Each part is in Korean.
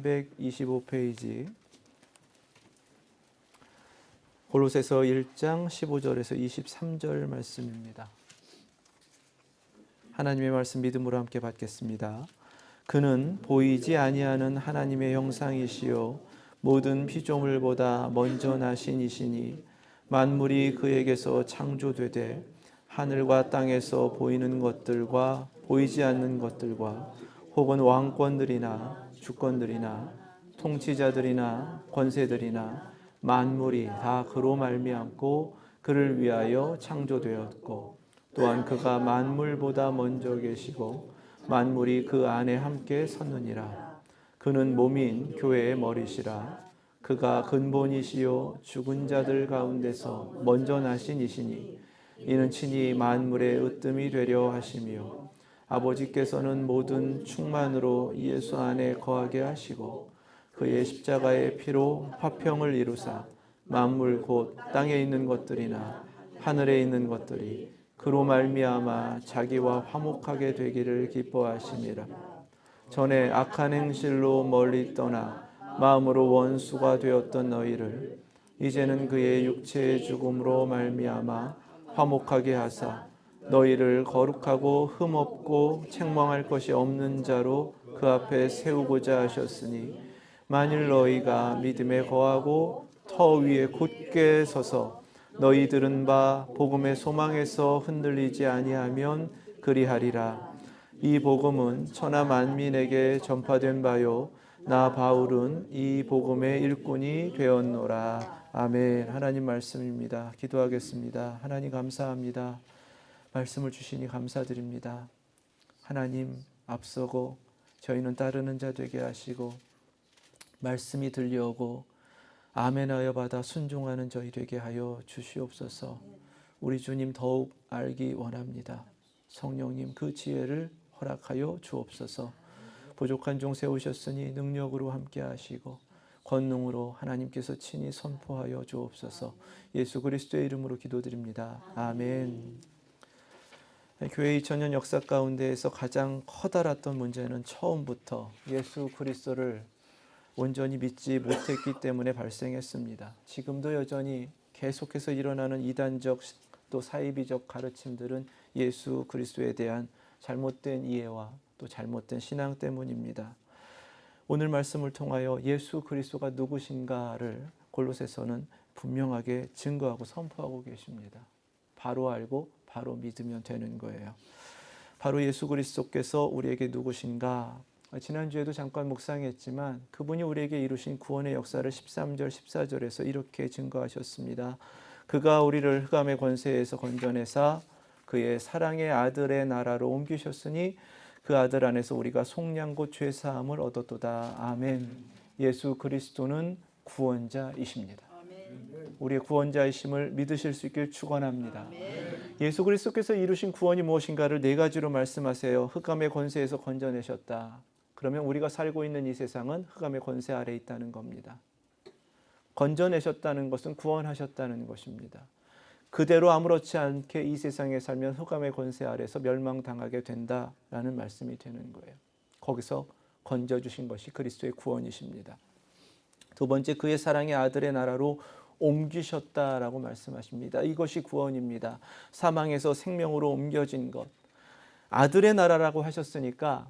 325페이지 골로새서 1장 15절에서 23절 말씀입니다. 하나님의 말씀 믿음으로 함께 받겠습니다. 그는 보이지 아니하는 하나님의 형상이시요 모든 피조물보다 먼저 나신 이시니 만물이 그에게서 창조되되 하늘과 땅에서 보이는 것들과 보이지 않는 것들과 혹은 왕권들이나 주권들이나 통치자들이나 권세들이나 만물이 다 그로 말미암고 그를 위하여 창조되었고 또한 그가 만물보다 먼저 계시고 만물이 그 안에 함께 섰느니라. 그는 몸인 교회의 머리시라. 그가 근본이시요 죽은 자들 가운데서 먼저 나신 이시니 이는 친히 만물의 으뜸이 되려 하시며 아버지께서는 모든 충만으로 예수 안에 거하게 하시고 그의 십자가의 피로 화평을 이루사 만물 곧 땅에 있는 것들이나 하늘에 있는 것들이 그로 말미암아 자기와 화목하게 되기를 기뻐하심이라. 전에 악한 행실로 멀리 떠나 마음으로 원수가 되었던 너희를 이제는 그의 육체의 죽음으로 말미암아 화목하게 하사 너희를 거룩하고 흠없고 책망할 것이 없는 자로 그 앞에 세우고자 하셨으니 만일 너희가 믿음에 거하고 터 위에 굳게 서서 너희 들은 바 복음의 소망에서 흔들리지 아니하면 그리하리라. 이 복음은 천하 만민에게 전파된 바요 나 바울은 이 복음의 일꾼이 되었노라. 아멘. 하나님 말씀입니다. 기도하겠습니다. 하나님 감사합니다. 말씀을 주시니 감사드립니다. 하나님 앞서고 저희는 따르는 자 되게 하시고 말씀이 들려오고 아멘하여 받아 순종하는 저희 되게 하여 주시옵소서. 우리 주님 더욱 알기 원합니다. 성령님 그 지혜를 허락하여 주옵소서. 부족한 종 세우셨으니 능력으로 함께 하시고 권능으로 하나님께서 친히 선포하여 주옵소서. 예수 그리스도의 이름으로 기도드립니다. 아멘. 교회 2000년 역사 가운데에서 가장 커다랐던 문제는 처음부터 예수 그리스도를 온전히 믿지 못했기 때문에 발생했습니다. 지금도 여전히 계속해서 일어나는 이단적 또 사이비적 가르침들은 예수 그리스도에 대한 잘못된 이해와 또 잘못된 신앙 때문입니다. 오늘 말씀을 통하여 예수 그리스도가 누구신가를 골로새서는 분명하게 증거하고 선포하고 계십니다. 바로 알고 바로 믿으면 되는 거예요. 바로 예수 그리스도께서 우리에게 누구신가? 지난주에도 잠깐 묵상했지만 그분이 우리에게 이루신 구원의 역사를 13절 14절에서 이렇게 증거하셨습니다. 그가 우리를 흑암의 권세에서 건져내사 그의 사랑의 아들의 나라로 옮기셨으니 그 아들 안에서 우리가 속량 곧 죄사함을 얻었도다. 아멘. 예수 그리스도는 구원자이십니다. 우리의 구원자이심을 믿으실 수 있길 축원합니다. 예수 그리스도께서 이루신 구원이 무엇인가를 네 가지로 말씀하세요. 흑암의 권세에서 건져내셨다. 그러면 우리가 살고 있는 이 세상은 흑암의 권세 아래에 있다는 겁니다. 건져내셨다는 것은 구원하셨다는 것입니다. 그대로 아무렇지 않게 이 세상에 살면 흑암의 권세 아래에서 멸망당하게 된다라는 말씀이 되는 거예요. 거기서 건져주신 것이 그리스도의 구원이십니다. 두 번째, 그의 사랑의 아들의 나라로 옮기셨다라고 말씀하십니다. 이것이 구원입니다. 사망에서 생명으로 옮겨진 것. 아들의 나라라고 하셨으니까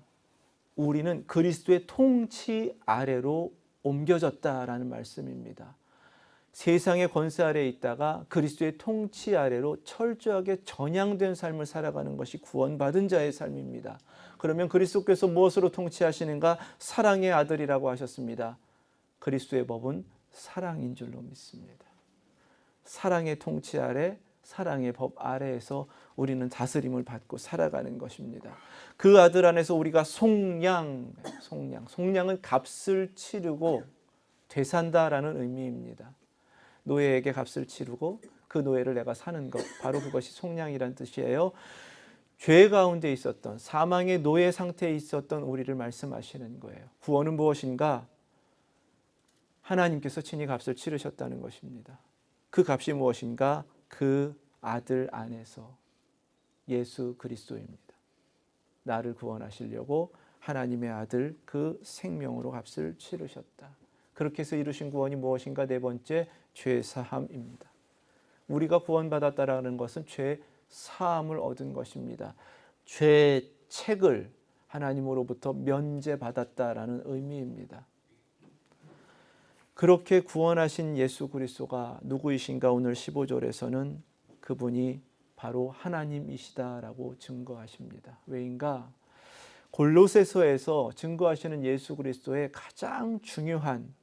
우리는 그리스도의 통치 아래로 옮겨졌다라는 말씀입니다. 세상의 권세 아래에 있다가 그리스도의 통치 아래로 철저하게 전향된 삶을 살아가는 것이 구원받은 자의 삶입니다. 그러면 그리스도께서 무엇으로 통치하시는가? 사랑의 아들이라고 하셨습니다. 그리스도의 법은 사랑인 줄로 믿습니다. 사랑의 통치 아래, 사랑의 법 아래에서 우리는 다스림을 받고 살아가는 것입니다. 그 아들 안에서 우리가 속량은 값을 치르고 되산다라는 의미입니다. 노예에게 값을 치르고 그 노예를 내가 사는 것, 바로 그것이 속량이란 뜻이에요. 죄 가운데 있었던, 사망의 노예 상태에 있었던 우리를 말씀하시는 거예요. 구원은 무엇인가? 하나님께서 친히 값을 치르셨다는 것입니다. 그 값이 무엇인가? 그 아들 안에서 예수 그리스도입니다. 나를 구원하시려고 하나님의 아들 그 생명으로 값을 치르셨다. 그렇게 해서 이루신 구원이 무엇인가? 네 번째, 죄 사함입니다. 우리가 구원받았다라는 것은 죄 사함을 얻은 것입니다. 죄 책을 하나님으로부터 면제받았다라는 의미입니다. 그렇게 구원하신 예수 그리스도가 누구이신가? 오늘 15절에서는 그분이 바로 하나님이시다라고 증거하십니다. 왜인가? 골로새서에서 증거하시는 예수 그리스도의 가장 중요한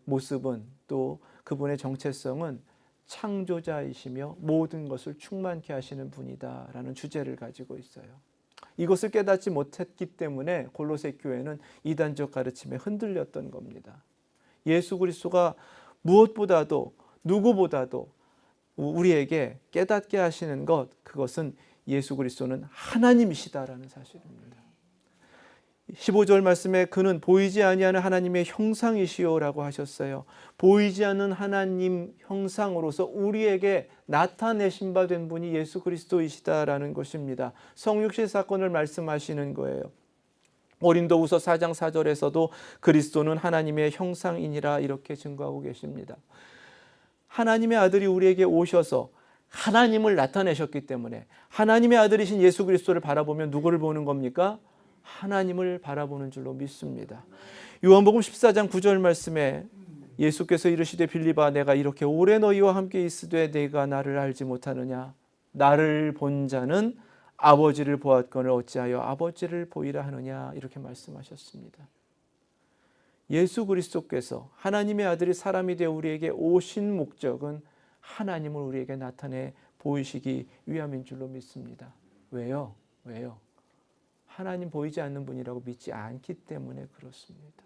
모습은, 또 그분의 정체성은 창조자이시며 모든 것을 충만케 하시는 분이다라는 주제를 가지고 있어요. 이것을 깨닫지 못했기 때문에 골로새 교회는 이단적 가르침에 흔들렸던 겁니다. 예수 그리스도가 무엇보다도 누구보다도 우리에게 깨닫게 하시는 것, 그것은 예수 그리스도는 하나님이시다라는 사실입니다. 15절 말씀에 그는 보이지 아니하는 하나님의 형상이시오라고 하셨어요. 보이지 않는 하나님 형상으로서 우리에게 나타내신 바 된 분이 예수 그리스도이시다라는 것입니다. 성육신 사건을 말씀하시는 거예요. 고린도후서 4장 4절에서도 그리스도는 하나님의 형상이니라 이렇게 증거하고 계십니다. 하나님의 아들이 우리에게 오셔서 하나님을 나타내셨기 때문에 하나님의 아들이신 예수 그리스도를 바라보면 누구를 보는 겁니까? 하나님을 바라보는 줄로 믿습니다. 요한복음 14장 9절 말씀에 예수께서 이르시되 빌립아 내가 이렇게 오래 너희와 함께 있으되 내가 나를 알지 못하느냐? 나를 본 자는 아버지를 보았거늘 어찌하여 아버지를 보이라 하느냐? 이렇게 말씀하셨습니다. 예수 그리스도께서 하나님의 아들이 사람이 되어 우리에게 오신 목적은 하나님을 우리에게 나타내 보이시기 위함인 줄로 믿습니다. 왜요? 하나님 보이지 않는 분이라고 믿지 않기 때문에 그렇습니다.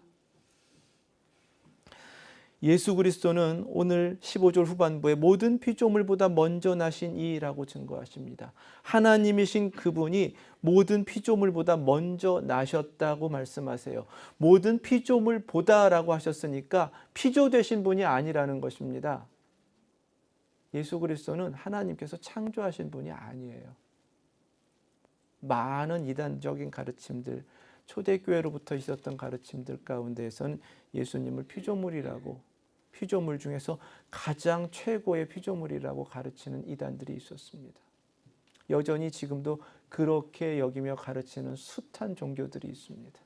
예수 그리스도는 오늘 15절 후반부에 모든 피조물보다 먼저 나신 이라고 증거하십니다. 하나님이신 그분이 모든 피조물보다 먼저 나셨다고 말씀하세요. 모든 피조물보다라고 하셨으니까 피조되신 분이 아니라는 것입니다. 예수 그리스도는 하나님께서 창조하신 분이 아니에요. 많은 이단적인 가르침들, 초대교회로부터 있었던 가르침들 가운데에서는 예수님을 피조물 중에서 가장 최고의 피조물이라고 가르치는 이단들이 있었습니다. 여전히 지금도 그렇게 여기며 가르치는 숱한 종교들이 있습니다.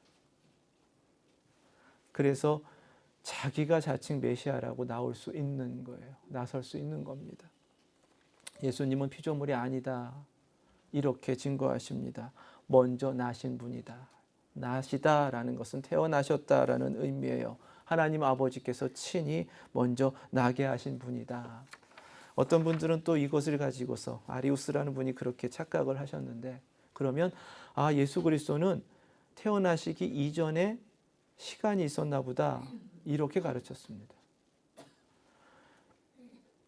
그래서 자기가 자칭 메시아라고 나설 수 있는 겁니다. 예수님은 피조물이 아니다. 이렇게 증거하십니다. 먼저 나신 분이다. 나시다라는 것은 태어나셨다라는 의미예요. 하나님 아버지께서 친히 먼저 나게 하신 분이다. 어떤 분들은 또 이것을 가지고서 아리우스라는 분이 그렇게 착각을 하셨는데, 그러면 예수 그리스도는 태어나시기 이전에 시간이 있었나 보다, 이렇게 가르쳤습니다.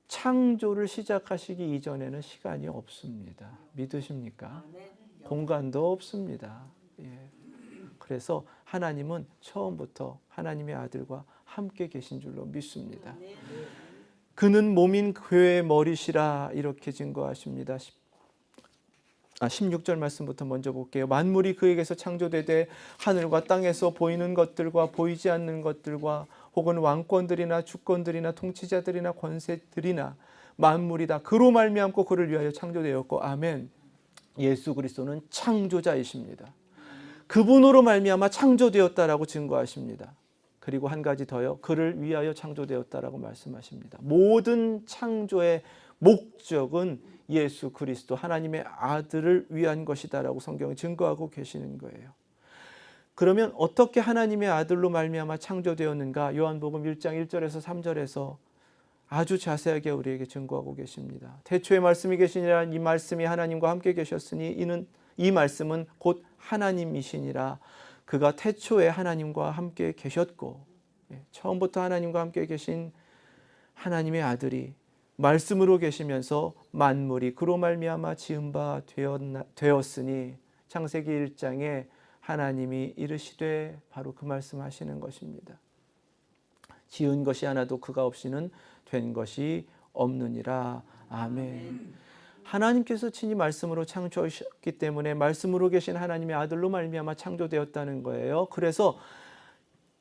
창조를 시작하시기 이전에는 시간이 없습니다. 믿으십니까? 공간도 없습니다. 그래서 하나님은 처음부터 하나님의 아들과 함께 계신 줄로 믿습니다. 그는 몸인 교회의 머리시라 이렇게 증거하십니다. 16절 말씀부터 먼저 볼게요. 만물이 그에게서 창조되되 하늘과 땅에서 보이는 것들과 보이지 않는 것들과 혹은 왕권들이나 주권들이나 통치자들이나 권세들이나 만물이 다 그로 말미암고 그를 위하여 창조되었고. 아멘. 예수 그리스도는 창조자이십니다. 그분으로 말미암아 창조되었다라고 증거하십니다. 그리고 한 가지 더요. 그를 위하여 창조되었다라고 말씀하십니다. 모든 창조의 목적은 예수 그리스도 하나님의 아들을 위한 것이다라고 성경이 증거하고 계시는 거예요. 그러면 어떻게 하나님의 아들로 말미암아 창조되었는가? 요한복음 1장 1절에서 3절에서 아주 자세하게 우리에게 증거하고 계십니다. 태초에 말씀이 계시니라. 이 말씀이 하나님과 함께 계셨으니 이 말씀은 곧 하나님이시니라. 그가 태초에 하나님과 함께 계셨고, 처음부터 하나님과 함께 계신 하나님의 아들이 말씀으로 계시면서 만물이 그로 말미암아 지은 바 되었으니, 창세기 1장에 하나님이 이르시되 바로 그 말씀하시는 것입니다. 지은 것이 하나도 그가 없이는 된 것이 없느니라. 아멘. 하나님께서 친히 말씀으로 창조하셨기 때문에 말씀으로 계신 하나님의 아들로 말미암아 창조되었다는 거예요. 그래서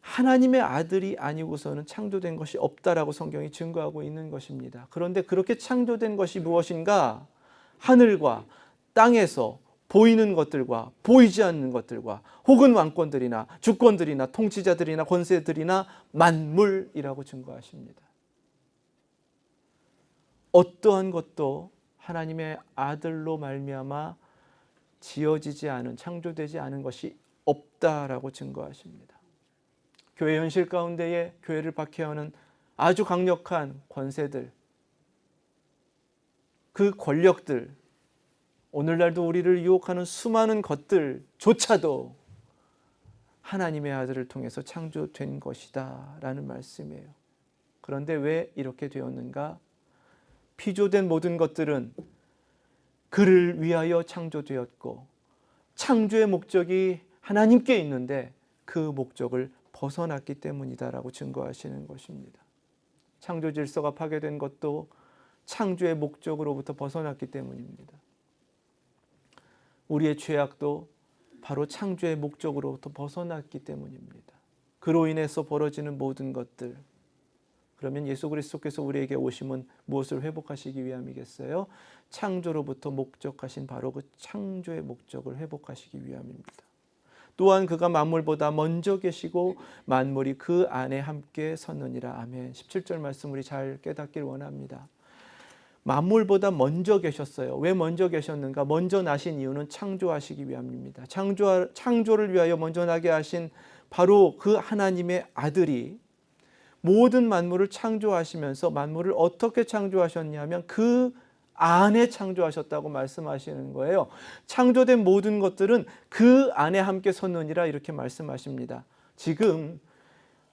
하나님의 아들이 아니고서는 창조된 것이 없다라고 성경이 증거하고 있는 것입니다. 그런데 그렇게 창조된 것이 무엇인가? 하늘과 땅에서 보이는 것들과 보이지 않는 것들과 혹은 왕권들이나 주권들이나 통치자들이나 권세들이나 만물이라고 증거하십니다. 어떠한 것도 하나님의 아들로 말미암아 지어지지 않은, 창조되지 않은 것이 없다라고 증거하십니다. 교회 현실 가운데에 교회를 박해하는 아주 강력한 권세들, 그 권력들, 오늘날도 우리를 유혹하는 수많은 것들조차도 하나님의 아들을 통해서 창조된 것이다 라는 말씀이에요. 그런데 왜 이렇게 되었는가? 피조된 모든 것들은 그를 위하여 창조되었고 창조의 목적이 하나님께 있는데 그 목적을 벗어났기 때문이다라고 증거하시는 것입니다. 창조 질서가 파괴된 것도 창조의 목적으로부터 벗어났기 때문입니다. 우리의 죄악도 바로 창조의 목적으로부터 벗어났기 때문입니다. 그로 인해서 벌어지는 모든 것들, 그러면 예수 그리스도께서 우리에게 오심은 무엇을 회복하시기 위함이겠어요? 창조로부터 목적하신 바로 그 창조의 목적을 회복하시기 위함입니다. 또한 그가 만물보다 먼저 계시고 만물이 그 안에 함께 섰느니라. 아멘. 17절 말씀 우리 잘 깨닫길 원합니다. 만물보다 먼저 계셨어요. 왜 먼저 계셨는가? 먼저 나신 이유는 창조하시기 위함입니다. 창조를 위하여 먼저 나게 하신 바로 그 하나님의 아들이 모든 만물을 창조하시면서 만물을 어떻게 창조하셨냐면 그 안에 창조하셨다고 말씀하시는 거예요. 창조된 모든 것들은 그 안에 함께 섰느니라 이렇게 말씀하십니다. 지금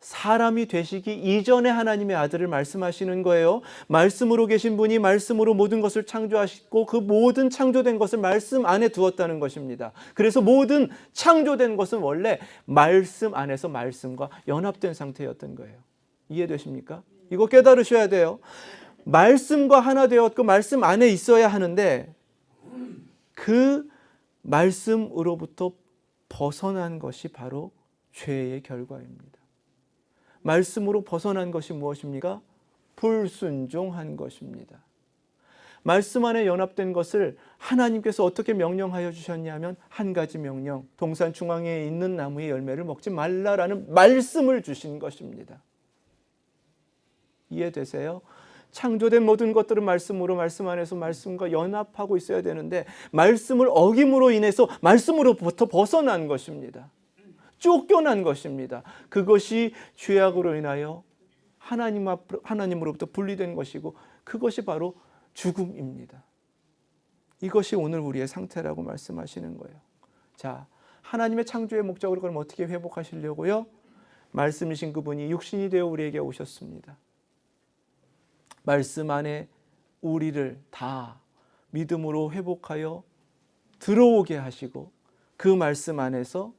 사람이 되시기 이전에 하나님의 아들을 말씀하시는 거예요. 말씀으로 계신 분이 말씀으로 모든 것을 창조하시고 그 모든 창조된 것을 말씀 안에 두었다는 것입니다. 그래서 모든 창조된 것은 원래 말씀 안에서 말씀과 연합된 상태였던 거예요. 이해되십니까? 이거 깨달으셔야 돼요. 말씀과 하나 되었고 말씀 안에 있어야 하는데 그 말씀으로부터 벗어난 것이 바로 죄의 결과입니다. 말씀으로 벗어난 것이 무엇입니까? 불순종한 것입니다. 말씀 안에 연합된 것을 하나님께서 어떻게 명령하여 주셨냐면 한 가지 명령, 동산 중앙에 있는 나무의 열매를 먹지 말라라는 말씀을 주신 것입니다. 이해되세요? 창조된 모든 것들은 말씀으로 말씀 안에서 말씀과 연합하고 있어야 되는데 말씀을 어김으로 인해서 말씀으로부터 벗어난 것입니다. 쫓겨난 것입니다. 그것이 죄악으로 인하여 하나님으로부터 분리된 것이고 그것이 바로 죽음입니다. 이것이 오늘 우리의 상태라고 말씀하시는 거예요. 자, 하나님의 창조의 목적을 그럼 어떻게 회복하시려고요? 말씀이신 그분이 육신이 되어 우리에게 오셨습니다. 말씀 안에 우리를 다 믿음으로 회복하여 들어오게 하시고 그 말씀 안에서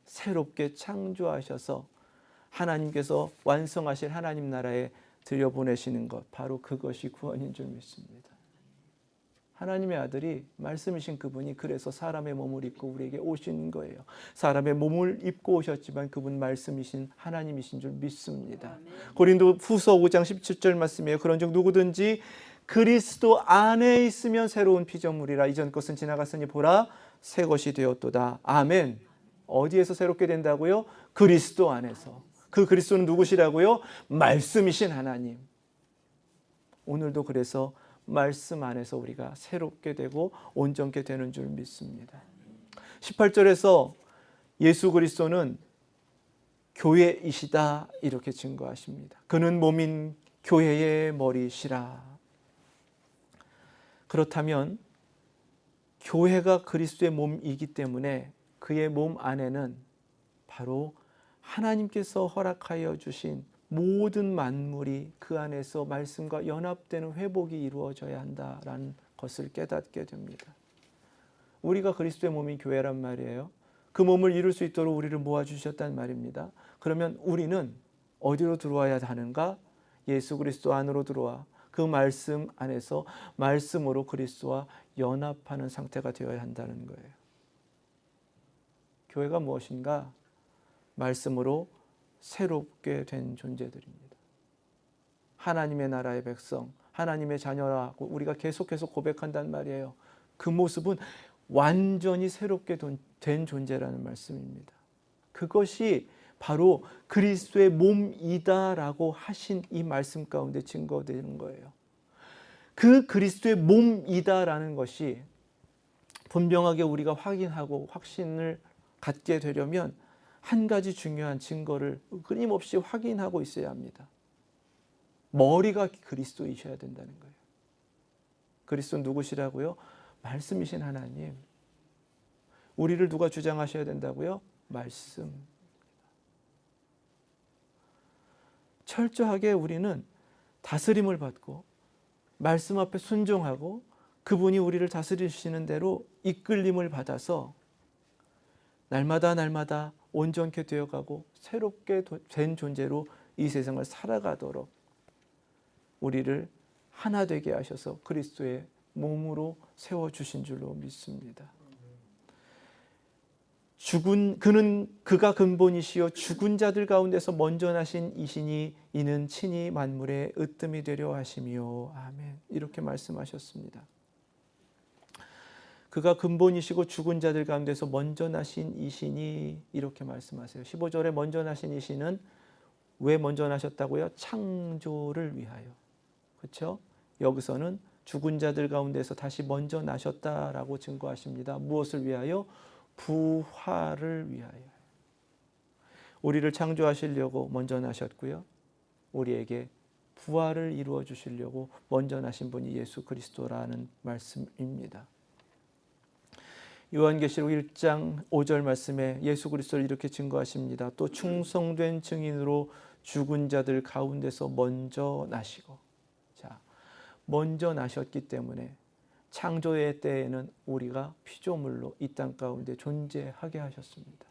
새롭게 창조하셔서 하나님께서 완성하실 하나님 나라에 들여보내시는 것, 바로 그것이 구원인 줄 믿습니다. 하나님의 아들이 말씀이신 그분이 그래서 사람의 몸을 입고 우리에게 오신 거예요. 사람의 몸을 입고 오셨지만 그분 말씀이신 하나님이신 줄 믿습니다. 고린도 후서 5장 17절 말씀이에요. 그런즉 누구든지 그리스도 안에 있으면 새로운 피조물이라. 이전 것은 지나갔으니 보라 새 것이 되었도다. 아멘. 어디에서 새롭게 된다고요? 그리스도 안에서. 그 그리스도는 누구시라고요? 말씀이신 하나님. 오늘도 그래서 말씀 안에서 우리가 새롭게 되고 온전케 되는 줄 믿습니다. 18절에서 예수 그리스도는 교회이시다 이렇게 증거하십니다. 그는 몸인 교회의 머리시라. 그렇다면 교회가 그리스도의 몸이기 때문에 그의 몸 안에는 바로 하나님께서 허락하여 주신 모든 만물이 그 안에서 말씀과 연합되는 회복이 이루어져야 한다라는 것을 깨닫게 됩니다. 우리가 그리스도의 몸인 교회란 말이에요. 그 몸을 이룰 수 있도록 우리를 모아주셨단 말입니다. 그러면 우리는 어디로 들어와야 하는가? 예수 그리스도 안으로 들어와 그 말씀 안에서 말씀으로 그리스도와 연합하는 상태가 되어야 한다는 거예요. 교회가 무엇인가? 말씀으로 새롭게 된 존재들입니다. 하나님의 나라의 백성, 하나님의 자녀라고 우리가 계속해서 고백한단 말이에요. 그 모습은 완전히 새롭게 된 존재라는 말씀입니다. 그것이 바로 그리스도의 몸이다라고 하신 이 말씀 가운데 증거되는 거예요. 그 그리스도의 몸이다라는 것이 분명하게 우리가 확인하고 확신을 갖게 되려면 한 가지 중요한 증거를 끊임없이 확인하고 있어야 합니다. 머리가 그리스도이셔야 된다는 거예요. 그리스도는 누구시라고요? 말씀이신 하나님. 우리를 누가 주장하셔야 된다고요? 말씀. 철저하게 우리는 다스림을 받고 말씀 앞에 순종하고 그분이 우리를 다스리시는 대로 이끌림을 받아서 날마다 온전케 되어가고 새롭게 된 존재로 이 세상을 살아가도록 우리를 하나 되게 하셔서 그리스도의 몸으로 세워주신 줄로 믿습니다. 그가 근본이시요 죽은 자들 가운데서 먼저 나신 이시니 이는 친히 만물의 으뜸이 되려 하심이요. 아멘. 이렇게 말씀하셨습니다. 그가 근본이시고 죽은 자들 가운데서 먼저 나신 이시니 이렇게 말씀하세요. 15절에 먼저 나신 이시는 왜 먼저 나셨다고요? 창조를 위하여. 그렇죠? 여기서는 죽은 자들 가운데서 다시 먼저 나셨다라고 증거하십니다. 무엇을 위하여? 부활을 위하여. 우리를 창조하시려고 먼저 나셨고요. 우리에게 부활을 이루어 주시려고 먼저 나신 분이 예수 그리스도라는 말씀입니다. 요한계시록 1장 5절 말씀에 예수 그리스도를 이렇게 증거하십니다. 또 충성된 증인으로 죽은 자들 가운데서 먼저 나시고. 자, 먼저 나셨기 때문에 창조의 때에는 우리가 피조물로 이 땅 가운데 존재하게 하셨습니다.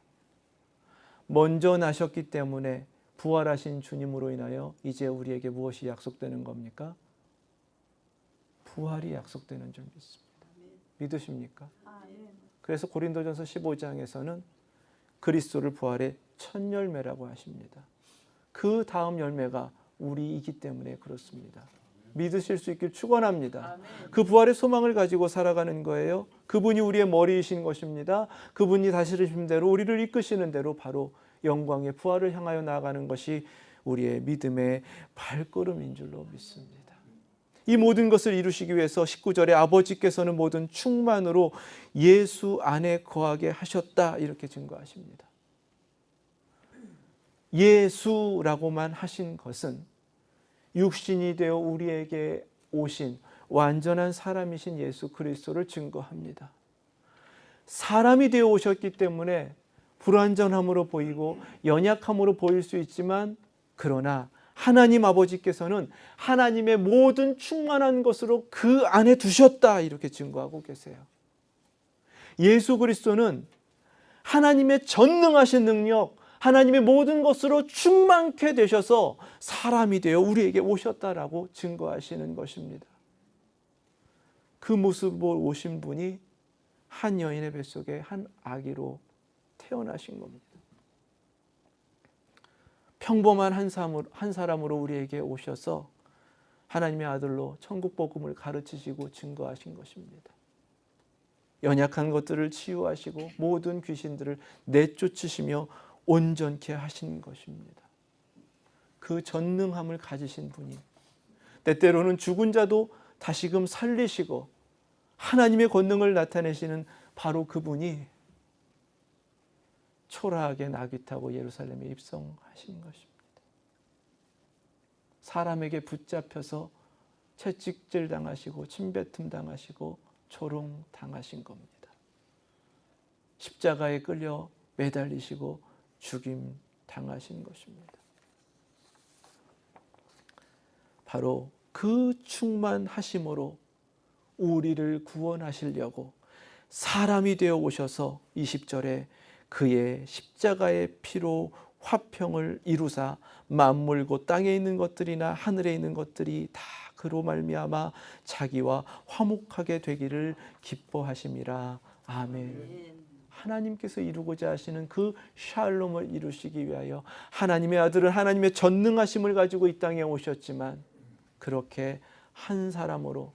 먼저 나셨기 때문에 부활하신 주님으로 인하여 이제 우리에게 무엇이 약속되는 겁니까? 부활이 약속되는 줄 믿습니다. 믿으십니까? 그래서 고린도전서 15장에서는 그리스도를 부활의 첫 열매라고 하십니다. 그 다음 열매가 우리이기 때문에 그렇습니다. 믿으실 수 있길 축원합니다. 그 부활의 소망을 가지고 살아가는 거예요. 그분이 우리의 머리이신 것입니다. 그분이 다스리신 대로 우리를 이끄시는 대로 바로 영광의 부활을 향하여 나아가는 것이 우리의 믿음의 발걸음인 줄로 믿습니다. 이 모든 것을 이루시기 위해서 19절에 아버지께서는 모든 충만으로 예수 안에 거하게 하셨다 이렇게 증거하십니다. 예수라고만 하신 것은 육신이 되어 우리에게 오신 완전한 사람이신 예수 그리스도를 증거합니다. 사람이 되어 오셨기 때문에 불완전함으로 보이고 연약함으로 보일 수 있지만 그러나 하나님 아버지께서는 하나님의 모든 충만한 것으로 그 안에 두셨다 이렇게 증거하고 계세요. 예수 그리스도는 하나님의 전능하신 능력, 하나님의 모든 것으로 충만케 되셔서 사람이 되어 우리에게 오셨다라고 증거하시는 것입니다. 그 모습으로 오신 분이 한 여인의 뱃속에 한 아기로 태어나신 겁니다. 평범한 한 사람으로 우리에게 오셔서 하나님의 아들로 천국 복음을 가르치시고 증거하신 것입니다. 연약한 것들을 치유하시고 모든 귀신들을 내쫓으시며 온전케 하신 것입니다. 그 전능함을 가지신 분이 때때로는 죽은 자도 다시금 살리시고 하나님의 권능을 나타내시는 바로 그분이 초라하게 나귀 타고 예루살렘에 입성하신 것입니다. 사람에게 붙잡혀서 채찍질 당하시고 침뱉음 당하시고 조롱 당하신 겁니다. 십자가에 끌려 매달리시고 죽임 당하신 것입니다. 바로 그 충만하심으로 우리를 구원하시려고 사람이 되어 오셔서 20절에 그의 십자가의 피로 화평을 이루사 만물 곧 땅에 있는 것들이나 하늘에 있는 것들이 다 그로 말미암아 자기와 화목하게 되기를 기뻐하심이라. 아멘. 하나님께서 이루고자 하시는 그 샬롬을 이루시기 위하여 하나님의 아들은 하나님의 전능하심을 가지고 이 땅에 오셨지만, 그렇게 한 사람으로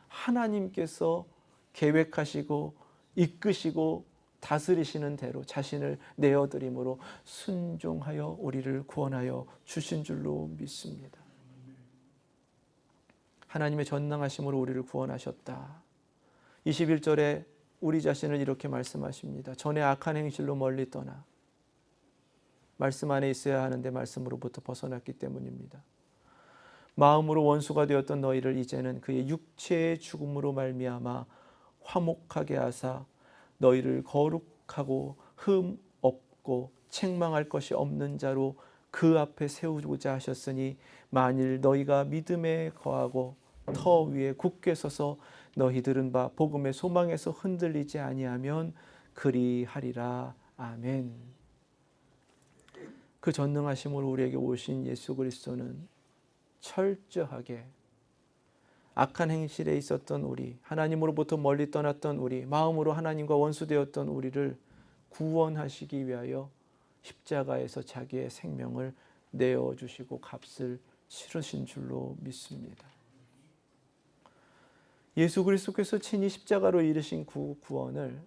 하나님께서 계획하시고 이끄시고 다스리시는 대로 자신을 내어드림으로 순종하여 우리를 구원하여 주신 줄로 믿습니다. 하나님의 전능하심으로 우리를 구원하셨다. 21절에 우리 자신을 이렇게 말씀하십니다. 전에 악한 행실로 멀리 떠나 말씀 안에 있어야 하는데 말씀으로부터 벗어났기 때문입니다. 마음으로 원수가 되었던 너희를 이제는 그의 육체의 죽음으로 말미암아 화목하게 하사 너희를 거룩하고 흠 없고 책망할 것이 없는 자로 그 앞에 세우고자 하셨으니, 만일 너희가 믿음에 거하고 터 위에 굳게 서서 너희들은 바 복음의 소망에서 흔들리지 아니하면 그리하리라. 아멘. 그 전능하심으로 우리에게 오신 예수 그리스도는 철저하게 악한 행실에 있었던 우리, 하나님으로부터 멀리 떠났던 우리, 마음으로 하나님과 원수되었던 우리를 구원하시기 위하여 십자가에서 자기의 생명을 내어주시고 값을 치르신 줄로 믿습니다. 예수 그리스도께서 친히 십자가로 이루신 구원을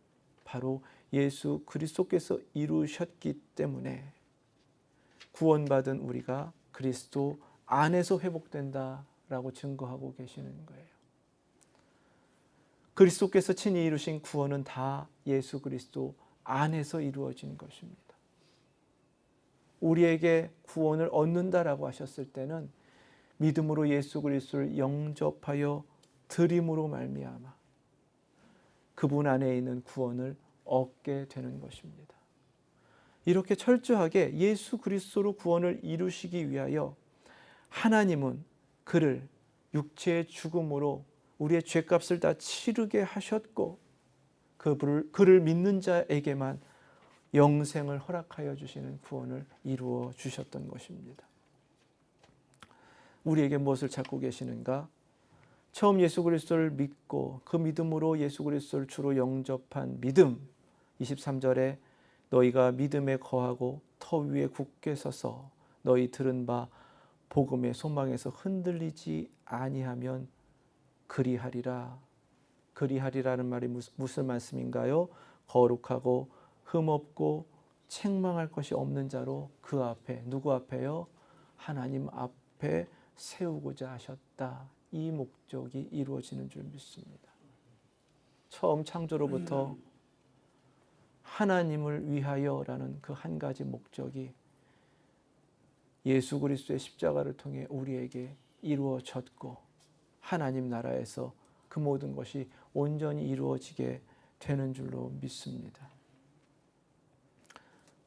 바로 예수 그리스도께서 이루셨기 때문에 구원받은 우리가 그리스도 안에서 회복된다라고 증거하고 계시는 거예요. 그리스도께서 친히 이루신 구원은 다 예수 그리스도 안에서 이루어진 것입니다. 우리에게 구원을 얻는다라고 하셨을 때는 믿음으로 예수 그리스도를 영접하여 드림으로 말미암아 그분 안에 있는 구원을 얻게 되는 것입니다. 이렇게 철저하게 예수 그리스도로 구원을 이루시기 위하여 하나님은 그를 육체의 죽음으로 우리의 죄값을 다 치르게 하셨고, 그를 믿는 자에게만 영생을 허락하여 주시는 구원을 이루어 주셨던 것입니다. 우리에게 무엇을 찾고 계시는가? 처음 예수 그리스도를 믿고 그 믿음으로 예수 그리스도를 주로 영접한 믿음. 23절에 너희가 믿음에 거하고 터 위에 굳게 서서 너희 들은 바 복음의 소망에서 흔들리지 아니하면 그리하리라. 그리하리라는 말이 무슨 말씀인가요? 거룩하고 흠없고 책망할 것이 없는 자로 그 앞에, 누구 앞에요? 하나님 앞에 세우고자 하셨다. 이 목적이 이루어지는 줄 믿습니다. 처음 창조로부터 하나님을 위하여라는 그 한 가지 목적이 예수 그리스도의 십자가를 통해 우리에게 이루어졌고, 하나님 나라에서 그 모든 것이 온전히 이루어지게 되는 줄로 믿습니다.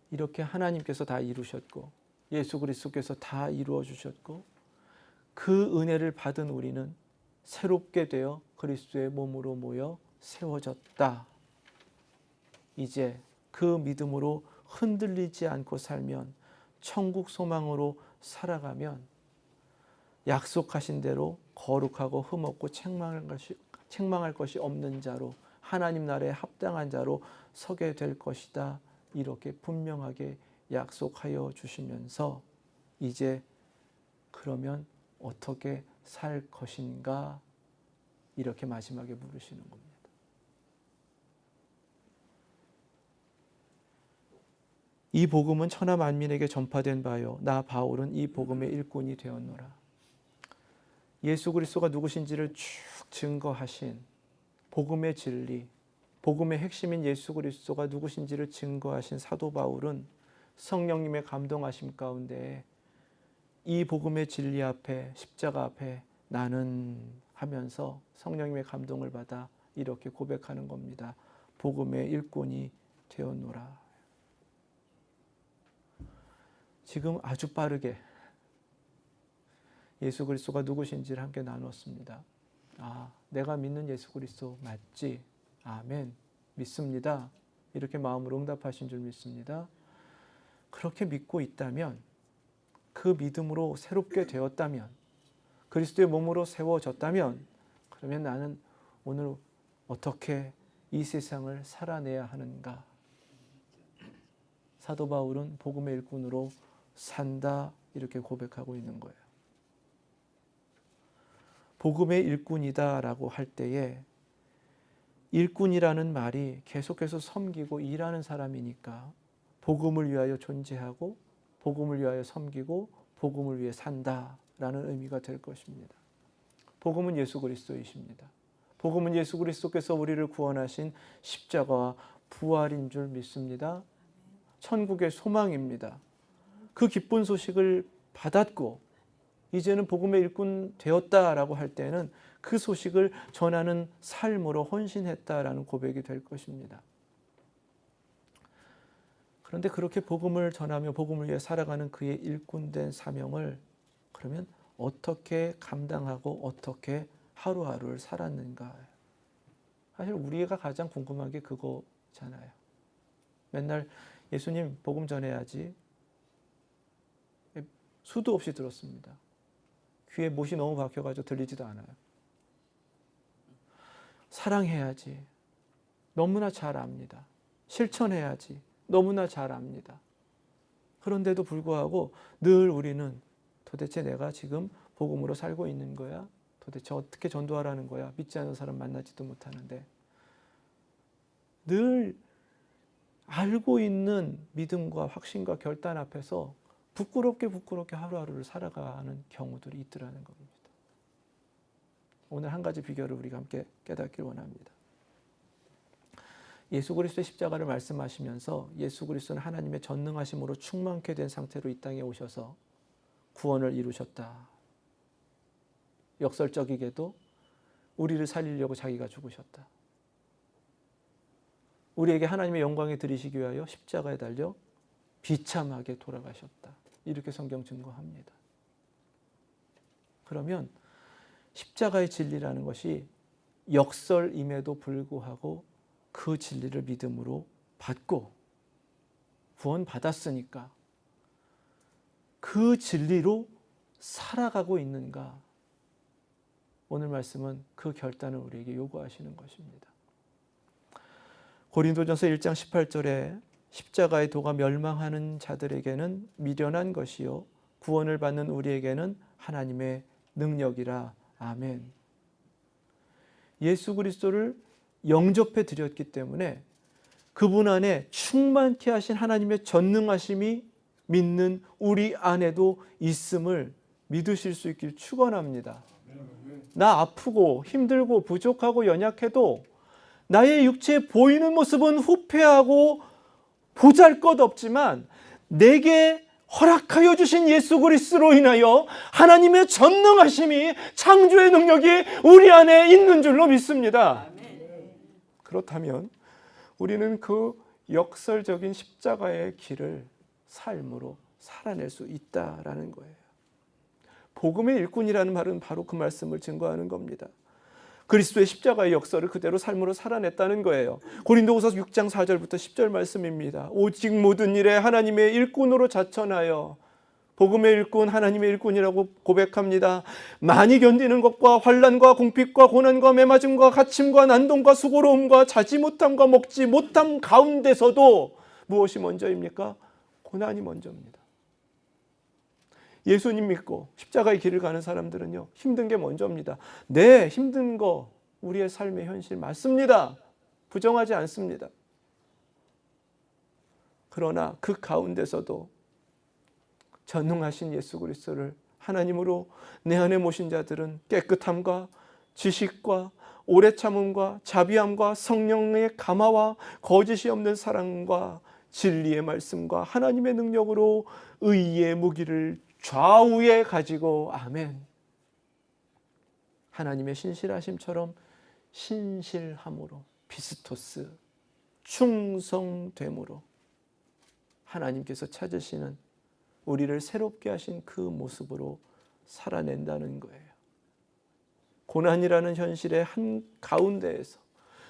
이렇게 하나님께서 다 이루셨고 예수 그리스도께서 다 이루어 주셨고, 그 은혜를 받은 우리는 새롭게 되어 그리스도의 몸으로 모여 세워졌다. 이제 그 믿음으로 흔들리지 않고 살면, 천국 소망으로 살아가면 약속하신 대로 거룩하고 흠없고 책망할 것이 없는 자로, 하나님 나라에 합당한 자로 서게 될 것이다. 이렇게 분명하게 약속하여 주시면서 이제 그러면 어떻게 살 것인가? 이렇게 마지막에 물으시는 겁니다. 이 복음은 천하 만민에게 전파된 바요, 나 바울은 이 복음의 일꾼이 되었노라. 예수 그리스도가 누구신지를 쭉 증거하신 복음의 진리, 복음의 핵심인 예수 그리스도가 누구신지를 증거하신 사도 바울은 성령님의 감동하심 가운데 이 복음의 진리 앞에, 십자가 앞에 나는 하면서 성령님의 감동을 받아 이렇게 고백하는 겁니다. 복음의 일꾼이 되었노라. 지금 아주 빠르게 예수 그리스도가 누구신지를 함께 나눴습니다. 아, 내가 믿는 예수 그리스도 맞지? 아멘. 믿습니다. 이렇게 마음으로 응답하신 줄 믿습니다. 그렇게 믿고 있다면, 그 믿음으로 새롭게 되었다면, 그리스도의 몸으로 세워졌다면, 그러면 나는 오늘 어떻게 이 세상을 살아내야 하는가? 사도 바울은 복음의 일꾼으로 산다, 이렇게 고백하고 있는 거예요. 복음의 일꾼이다라고 할 때에 일꾼이라는 말이 계속해서 섬기고 일하는 사람이니까 복음을 위하여 존재하고 복음을 위하여 섬기고 복음을 위해 산다라는 의미가 될 것입니다. 복음은 예수 그리스도이십니다. 복음은 예수 그리스도께서 우리를 구원하신 십자가와 부활인 줄 믿습니다. 천국의 소망입니다. 그 기쁜 소식을 받았고 이제는 복음의 일꾼 되었다라고 할 때는 그 소식을 전하는 삶으로 헌신했다라는 고백이 될 것입니다. 그런데 그렇게 복음을 전하며 복음을 위해 살아가는 그의 일꾼된 사명을 그러면 어떻게 감당하고 어떻게 하루하루를 살았는가? 사실 우리가 가장 궁금한 게 그거잖아요. 맨날 예수님 복음 전해야지. 수도 없이 들었습니다. 귀에 못이 너무 박혀가지고 들리지도 않아요. 사랑해야지. 너무나 잘 압니다. 실천해야지. 너무나 잘 압니다. 그런데도 불구하고 늘 우리는 도대체 내가 지금 복음으로 살고 있는 거야? 도대체 어떻게 전도하라는 거야? 믿지 않는 사람 만나지도 못하는데. 늘 알고 있는 믿음과 확신과 결단 앞에서 부끄럽게 하루하루를 살아가는 경우들이 있더라는 겁니다. 오늘 한 가지 비결을 우리가 함께 깨닫길 원합니다. 예수 그리스도의 십자가를 말씀하시면서 예수 그리스도는 하나님의 전능하심으로 충만케 된 상태로 이 땅에 오셔서 구원을 이루셨다. 역설적이게도 우리를 살리려고 자기가 죽으셨다. 우리에게 하나님의 영광에 드리시기 위하여 십자가에 달려 비참하게 돌아가셨다. 이렇게 성경 증거합니다. 그러면 십자가의 진리라는 것이 역설임에도 불구하고 그 진리를 믿음으로 받고 구원받았으니까 그 진리로 살아가고 있는가? 오늘 말씀은 그 결단을 우리에게 요구하시는 것입니다. 고린도전서 1장 18절에 십자가의 도가 멸망하는 자들에게는 미련한 것이요 구원을 받는 우리에게는 하나님의 능력이라. 아멘. 예수 그리스도를 영접해 드렸기 때문에 그분 안에 충만케 하신 하나님의 전능하심이 믿는 우리 안에도 있음을 믿으실 수 있길 축원합니다. 나 아프고 힘들고 부족하고 연약해도 나의 육체에 보이는 모습은 후패하고 보잘것없지만 내게 허락하여 주신 예수 그리스도로 인하여 하나님의 전능하심이 창조의 능력이 우리 안에 있는 줄로 믿습니다. 그렇다면 우리는 그 역설적인 십자가의 길을 삶으로 살아낼 수 있다라는 거예요. 복음의 일꾼이라는 말은 바로 그 말씀을 증거하는 겁니다. 그리스도의 십자가의 역설을 그대로 삶으로 살아냈다는 거예요. 고린도후서 6장 4절부터 10절 말씀입니다. 오직 모든 일에 하나님의 일꾼으로 자천하여 복음의 일꾼, 하나님의 일꾼이라고 고백합니다. 많이 견디는 것과 환난과 궁핍과 고난과 매맞음과 갇힘과 난동과 수고로움과 자지 못함과 먹지 못함 가운데서도 무엇이 먼저입니까? 고난이 먼저입니다. 예수님 믿고 십자가의 길을 가는 사람들은요, 힘든 게 먼저입니다. 네, 힘든 거 우리의 삶의 현실 맞습니다. 부정하지 않습니다. 그러나 그 가운데서도 전능하신 예수 그리스도를 하나님으로 내 안에 모신 자들은 깨끗함과 지식과 오래 참음과 자비함과 성령의 감화와 거짓이 없는 사랑과 진리의 말씀과 하나님의 능력으로 의의 무기를 좌우에 가지고 아멘. 하나님의 신실하심처럼 신실함으로 피스토스 충성됨으로 하나님께서 찾으시는 우리를 새롭게 하신 그 모습으로 살아낸다는 거예요. 고난이라는 현실의 한 가운데에서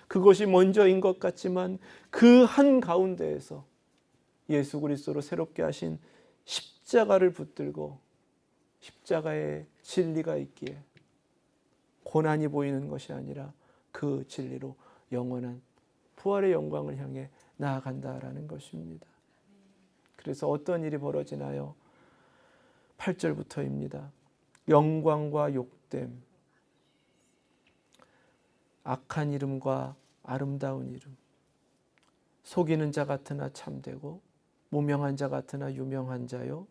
그것이 먼저인 것 같지만 그 한 가운데에서 예수 그리스도로 새롭게 하신 십자가를 붙들고 십자가의 진리가 있기에 고난이 보이는 것이 아니라 그 진리로 영원한 부활의 영광을 향해 나아간다라는 것입니다. 그래서 어떤 일이 벌어지나요? 8절부터입니다. 영광과 욕됨, 악한 이름과 아름다운 이름, 속이는 자 같으나 참되고 무명한 자 같으나 유명한 자요,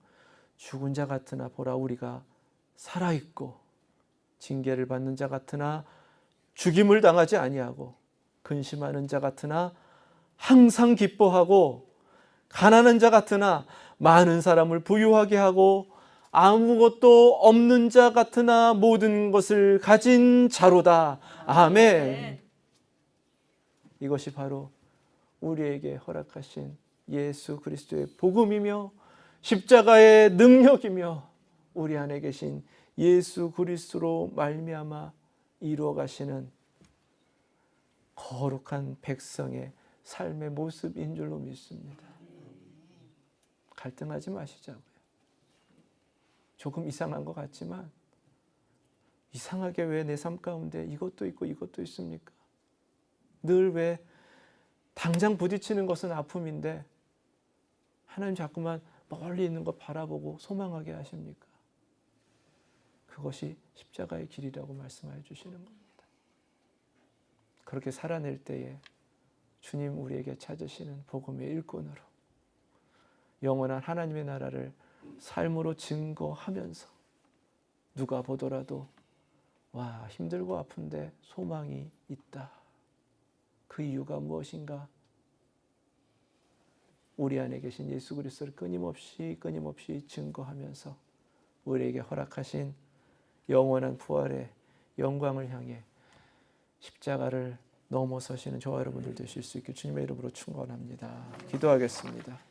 죽은 자 같으나 보라 우리가 살아있고, 징계를 받는 자 같으나 죽임을 당하지 아니하고, 근심하는 자 같으나 항상 기뻐하고, 가난한 자 같으나 많은 사람을 부유하게 하고, 아무것도 없는 자 같으나 모든 것을 가진 자로다. 아멘. 이것이 바로 우리에게 허락하신 예수 그리스도의 복음이며 십자가의 능력이며 우리 안에 계신 예수 그리스도로 말미암아 이루어 가시는 거룩한 백성의 삶의 모습인 줄로 믿습니다. 갈등하지 마시자고요. 조금 이상한 것 같지만 이상하게 왜 내 삶 가운데 이것도 있고 이것도 있습니까? 늘 왜 당장 부딪히는 것은 아픔인데 하나님 자꾸만 멀리 있는 것 바라보고 소망하게 하십니까? 그것이 십자가의 길이라고 말씀해 주시는 겁니다. 그렇게 살아낼 때에 주님 우리에게 찾으시는 복음의 일꾼으로 영원한 하나님의 나라를 삶으로 증거하면서 누가 보더라도 와, 힘들고 아픈데 소망이 있다. 그 이유가 무엇인가? 우리 안에 계신 예수 그리스도를 끊임없이 증거하면서 우리에게 허락하신 영원한 부활의 영광을 향해 십자가를 넘어서시는 저와 여러분들 되실 수 있게 주님의 이름으로 축원합니다. 기도하겠습니다.